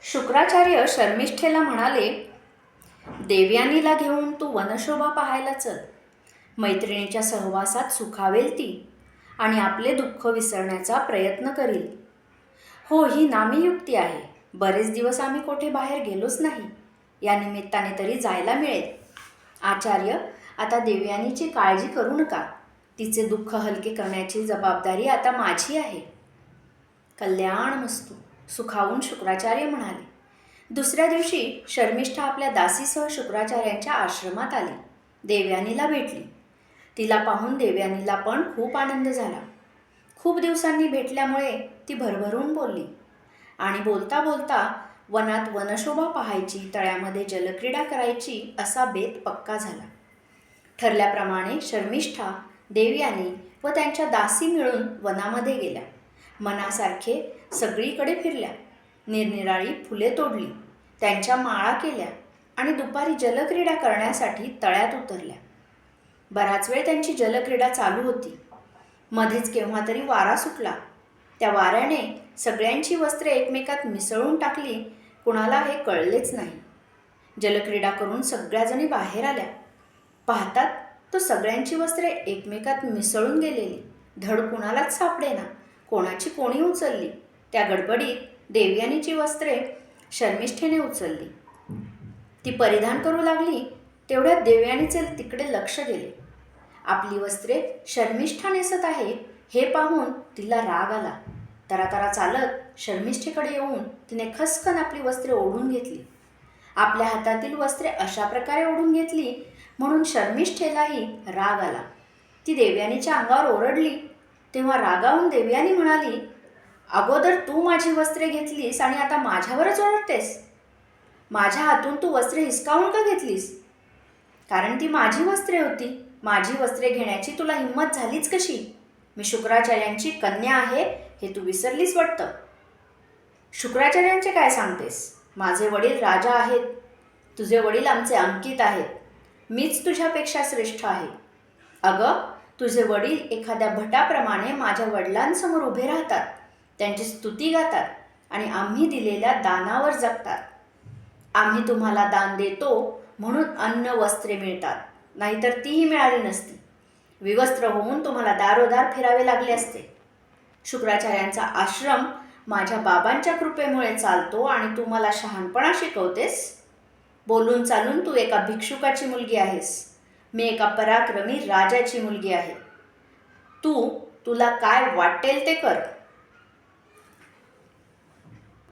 शुक्राचार्य शर्मिष्ठेला म्हणाले, देवयानीला घेऊन तू वनशोभा पाहायला चल. मैत्रिणीच्या सहवासात सुखावेल ती आणि आपले दुःख विसरण्याचा प्रयत्न करील. हो, ही नामी युक्ती आहे. बरेच दिवस आम्ही कोठे बाहेर गेलोच नाही. या निमित्ताने तरी जायला मिळेल. आचार्य, आता देवयानीची काळजी करू नका. तिचे दुःख हलके करण्याची जबाबदारी आता माझी आहे. कल्याणमस्तू, सुखावून शुक्राचार्य म्हणाले. दुसऱ्या दिवशी शर्मिष्ठा आपल्या दासीसह शुक्राचार्यांच्या आश्रमात आली. देवयानीला भेटली. तिला पाहून देवयानीला पण खूप आनंद झाला. खूप दिवसांनी भेटल्यामुळे ती भरभरून बोलली आणि बोलता बोलता वनात वनशोभा पाहायची, तळ्यामध्ये जलक्रीडा करायची असा बेत पक्का झाला. ठरल्याप्रमाणे शर्मिष्ठा, देवयानी व त्यांच्या दासी मिळून वनामध्ये गेल्या. मनासारखे सगळीकडे फिरल्या. निरनिराळी फुले तोडली, त्यांच्या माळा केल्या आणि दुपारी जलक्रीडा करण्यासाठी तळ्यात उतरल्या. बराच वेळ त्यांची जलक्रीडा चालू होती. मध्येच केव्हा तरी वारा सुटला. त्या वाऱ्याने सगळ्यांची वस्त्रे एकमेकात मिसळून टाकली. कुणाला हे कळलेच नाही. जलक्रीडा करून सगळ्याजणी बाहेर आल्या. पाहतात तो सगळ्यांची वस्त्रे एकमेकात मिसळून गेलेली. धड कुणालाच सापडेना. कोणाची कोणी उचलली. त्या गडबडीत देवयानीची वस्त्रे शर्मिष्ठेने उचलली. ती परिधान करू लागली. तेवढ्यात देवयानीचे तिकडे लक्ष गेले. आपली वस्त्रे शर्मिष्ठा नेसत आहे हे पाहून तिला राग आला. तरातरा चालत शर्मिष्ठेकडे येऊन तिने खसकन आपली वस्त्रे ओढून घेतली. आपल्या हातातील वस्त्रे अशा प्रकारे ओढून घेतली म्हणून शर्मिष्ठेलाही राग आला. ती देवयानीच्या अंगावर ओरडली. तेव्हा रागावून देवयानी म्हणाली, अगोदर तू माझी वस्त्रे घेतलीस आणि आता माझ्यावरच ओरडतेस. माझ्या हातून तू वस्त्रे हिसकावून का घेतलीस? कारण ती माझी वस्त्रे होती. माझी वस्त्रे घेण्याची तुला हिंमत झालीच कशी? मी शुक्राचार्यांची कन्या आहे हे तू विसरलीस वाटतं. शुक्राचार्यांचे काय सांगतेस? माझे वडील राजा आहेत. तुझे वडील आमचे अंकित आहेत. मीच तुझ्यापेक्षा श्रेष्ठ आहे. अगं, तुझे वडील एखाद्या भटाप्रमाणे माझ्या वडिलांसमोर उभे राहतात, त्यांची स्तुती गातात आणि आम्ही दिलेल्या दानावर जगतात. आम्ही तुम्हाला दान देतो म्हणून अन्न वस्त्रे मिळतात, नाहीतर तीही मिळाली नसती. विवस्त्र होऊन तुम्हाला दारोदार फिरावे लागले असते. शुक्राचार्यांचा आश्रम माझ्या बाबांच्या कृपेमुळे चालतो आणि तू मला शहाणपणा शिकवतेस. बोलून चालून तू एका भिक्षुकाची मुलगी आहेस. मी एका पराक्रमी राजाची मुलगी आहे. तुला काय वाटेल ते कर.